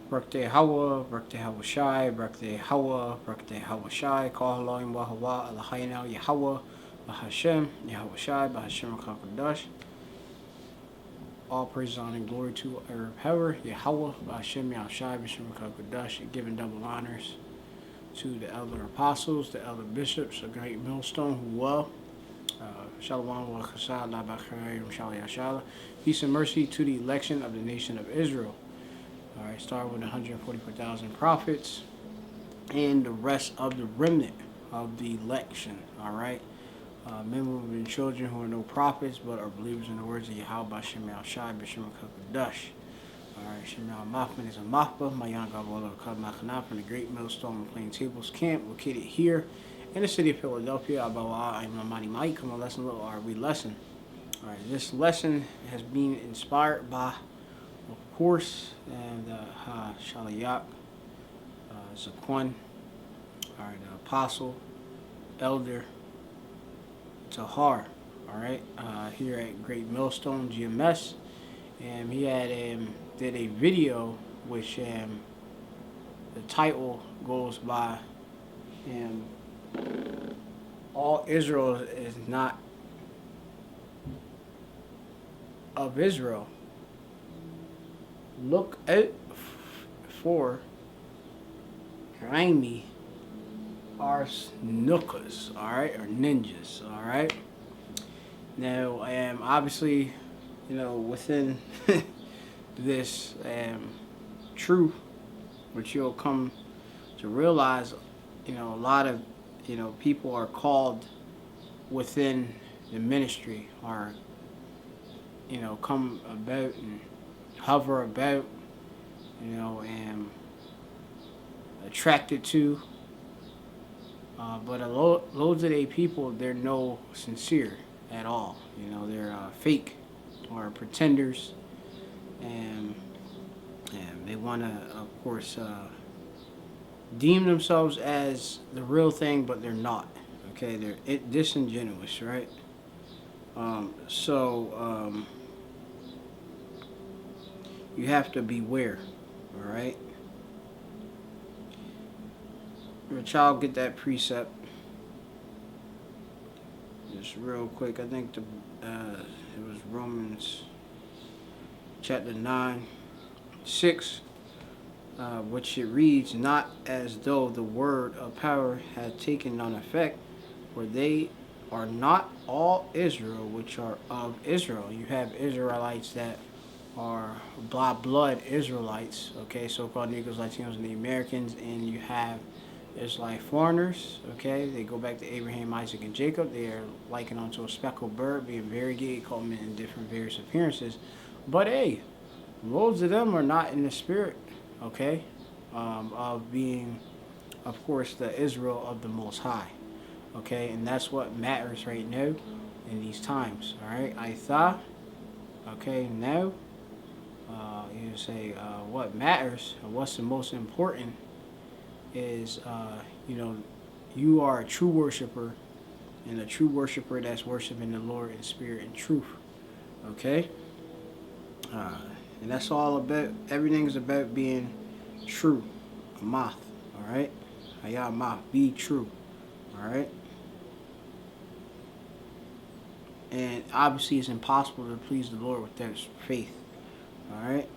Birthday Hawa, birthday Hawa Shai, birthday Hawa, birthday Hawa Shai, call Elohim Wahawa, Elohayna, Yahweh, Bahashem, Yahweh Shai, Bahashem Qadash. All praise, honor, and glory to our power, Yahweh, Bahashem, Yahweh Shai, Bahashem Qadash, giving double honors to the elder apostles, the elder bishops, the great millstone, who well. Shalom, peace and mercy to the election of the nation of Israel. All right, start with 144,000 prophets and the rest of the remnant of the election. All right, men, women, and children who are no prophets but are believers in the words of Yahweh, Shem Shai, B'Shem Qadash. All right, Shem Machman is a Machba, Mayan Gavola Kadmachana from the Great Millstone and Plaintables camp, located here in the city of Philadelphia. Abawa, I'm Lamani Mike. Come on, lesson, little RV lesson. All right, this lesson has been inspired by, of course, and Shalayak, Zaquan, all right, the apostle, elder, Tahar, all right, here at Great Millstone GMS, and he had did a video which the title goes by all Israel is not of Israel. Look out for grimy snookas, alright, or ninjas, alright. Now, obviously, within this truth, which you'll come to realize, a lot of, people are called within the ministry, or, come about and hover about, and attracted to. But loads of the people, they're no sincere at all. They're fake or pretenders, and they want to, of course, deem themselves as the real thing, but they're not. Okay, they're disingenuous, right? So you have to beware, all right? Your child get that precept just real quick. I think it was Romans chapter 9:6, which it reads, not as though the word of power had taken none effect, for they are not all Israel which are of Israel. You have Israelites that are blood Israelites, okay, so-called Negroes, Latinos, and the Americans, and you have Israelite foreigners, okay, they go back to Abraham, Isaac, and Jacob. They are likened unto a speckled bird, being variegated, called men in different various appearances. But hey, loads of them are not in the spirit, okay, of being, of course, the Israel of the Most High, okay, and that's what matters right now in these times, all right. I thought, okay, now, you say what matters, and what's the most important is, you are a true worshiper, and a true worshiper that's worshiping the Lord in spirit and truth, okay? And that's all about, everything is about being true, math, all right? Hayah math, be true, all right? And obviously it's impossible to please the Lord without faith, all right?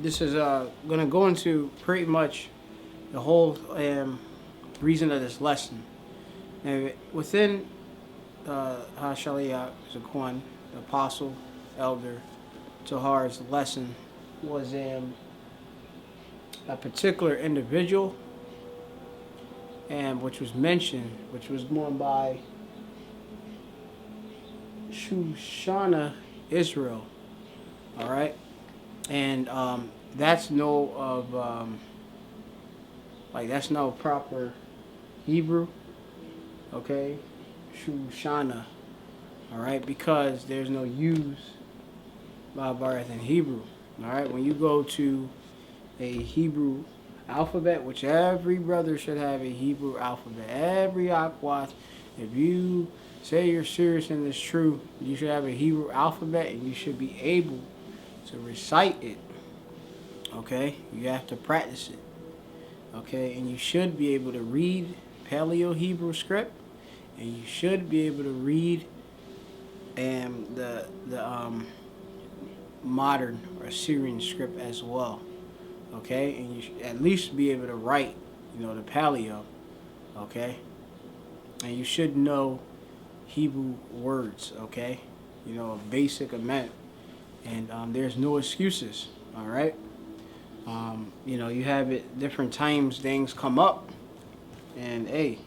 This is going to go into pretty much the whole reason of this lesson. Now, within Hashaliah Zaquan, the apostle, elder, Tahar's lesson was a particular individual, and which was mentioned, which was going by Shawashanah Israel, all right, and that's that's no proper Hebrew, okay, Shawashanah, all right, because there's no U's by birth in Hebrew, all right. When you go to a Hebrew alphabet, which every brother should have a Hebrew alphabet, every Akwath, if you say you're serious and it's true, you should have a Hebrew alphabet, and you should be able to recite it, Okay, you have to practice it. Okay, and you should be able to read Paleo Hebrew script, and you should be able to read the modern or Syrian script as well. Okay, and you should at least be able to write, the Paleo. Okay, and you should know Hebrew words. Okay, a basic amount, and there's no excuses. All right. You have it different times things come up, and hey,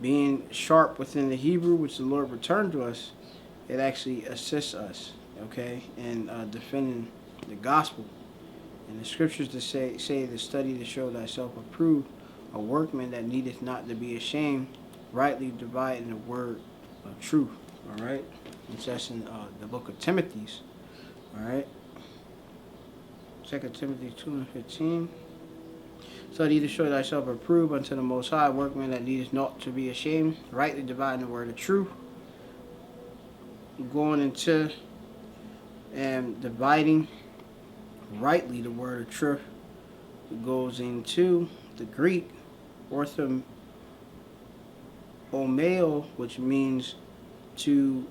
being sharp within the Hebrew which the Lord returned to us, it actually assists us, okay, in defending the gospel. And the scriptures to say to study to show thyself approved, a workman that needeth not to be ashamed, rightly dividing the word of truth. All right, and that's in the book of Timothy's. All right. 2 Timothy 2:15. Study to show thyself approved unto the Most High, workman that needeth not to be ashamed, rightly dividing the word of truth. Going into and dividing rightly the word of truth, it goes into the Greek orthomeo, which means to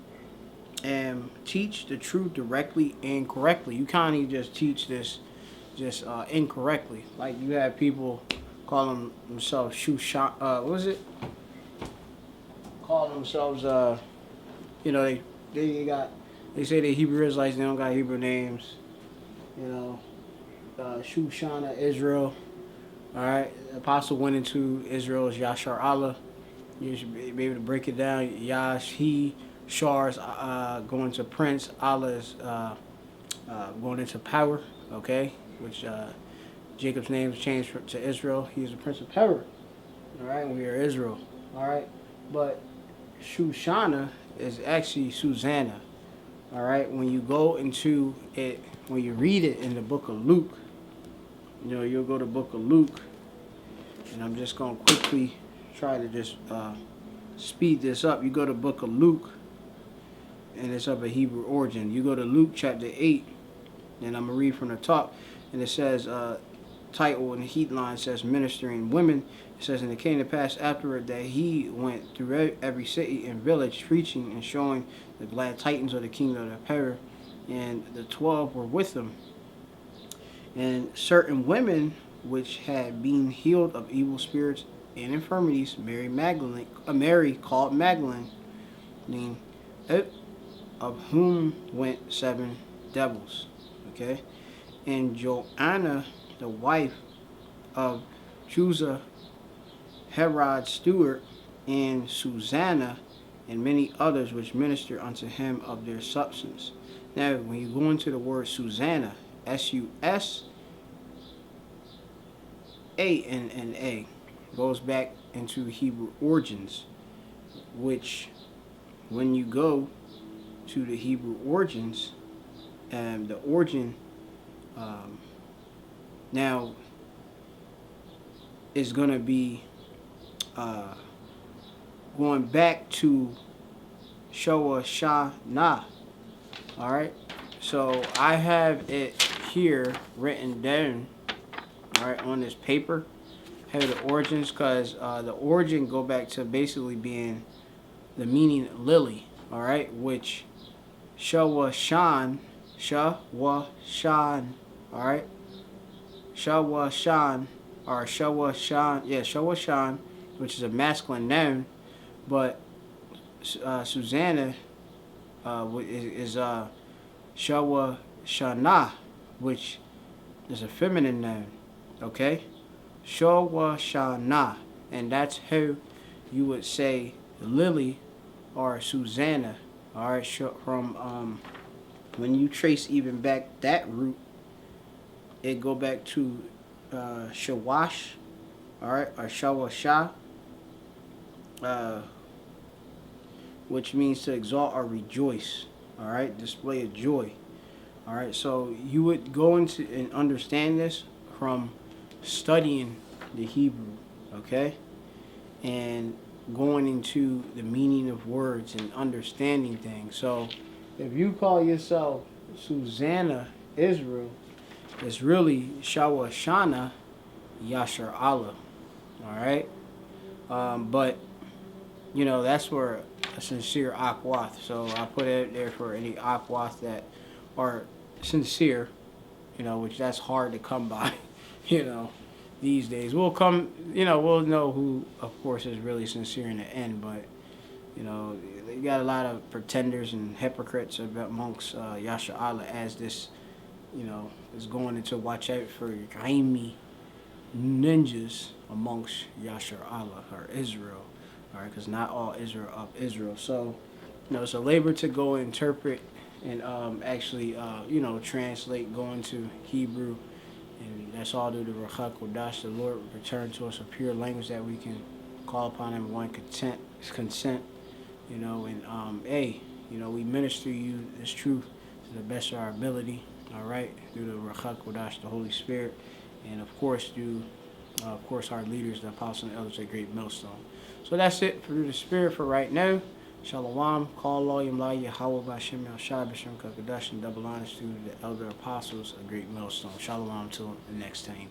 teach the truth directly and correctly. You can't just teach this just incorrectly. Like you have people call themselves Shawashanah. What was it? Call themselves they say they Hebrew Israelites. They don't got Hebrew names. Shawashanah, Israel. All right, the apostle went into Israel's Yashar Allah. You should be able to break it down. Yash, he, Shar's going to Prince. Allah is going into power. Okay, which Jacob's name was changed to Israel. He is the Prince of Power. All right, we are Israel. All right, but Shawashanah is actually Susanna. All right, when you go into it, when you read it in the book of Luke, you'll go to the book of Luke, and I'm just going to quickly try to just speed this up. You go to the book of Luke, and it's of a Hebrew origin. You go to Luke chapter 8, and I'm going to read from the top, and it says, title in the heat line says, Ministering Women. It says, and it came to pass afterward that he went through every city and village, preaching and showing the glad tidings of the kingdom of Perah, and the 12 were with him. And certain women which had been healed of evil spirits and infirmities, Mary called Magdalene, of whom went 7 devils. Okay, and Joanna, the wife of Chusa, Herod's steward, and Susanna, and many others which minister unto him of their substance. Now, when you go into the word Susanna, Susanna, goes back into Hebrew origins, which when you go to the Hebrew origins, the origin now is going to be going back to Shawashanah. All right, so I have it here written down, all right, on this paper. I have the origins because the origin go back to basically being the meaning lily, all right, which Shawashan, all right, Shawashan, or Shawashan, which is a masculine noun, but Susanna is Shawashanah, which is a feminine noun, okay? Shawashanah, and that's how you would say Lily or Susanna, all right, from when you trace even back that root, it go back to Shawash, all right, or Shawashah, which means to exalt or rejoice, all right, display of joy, all right. So you would go into and understand this from studying the Hebrew, okay, and going into the meaning of words and understanding things. So if you call yourself Susanna Israel, It's really Shawashanah Yashar Allah. All right. But you know, that's for a sincere akwath. So I put it there for any akwath that are sincere, you know, which that's hard to come by, you know, these days. We'll come, you know, we'll know who, of course, is really sincere in the end, but, you know, you got a lot of pretenders and hypocrites amongst Yasha Allah as this, you know, is going into watch out for grimmy ninjas amongst Yasha Allah or Israel. All right, because not all Israel of Israel. So, you know, it's a labor to go interpret and actually, you know, translate, go into Hebrew, and that's all due to Qadash. The Lord return to us a pure language that we can call upon Him one consent, you know, and hey, you know, we minister you this truth to the best of our ability. All right, through the Qadash, the Holy Spirit, and of course through, our leaders, the apostles and elders at Great Millstone. So that's it for the Spirit for right now. Shalom, call all Yamla Yahweh Bashem Yashai Bashem Qadash, and double honors to the elder apostles of Great Millstone. Shalom till the next time.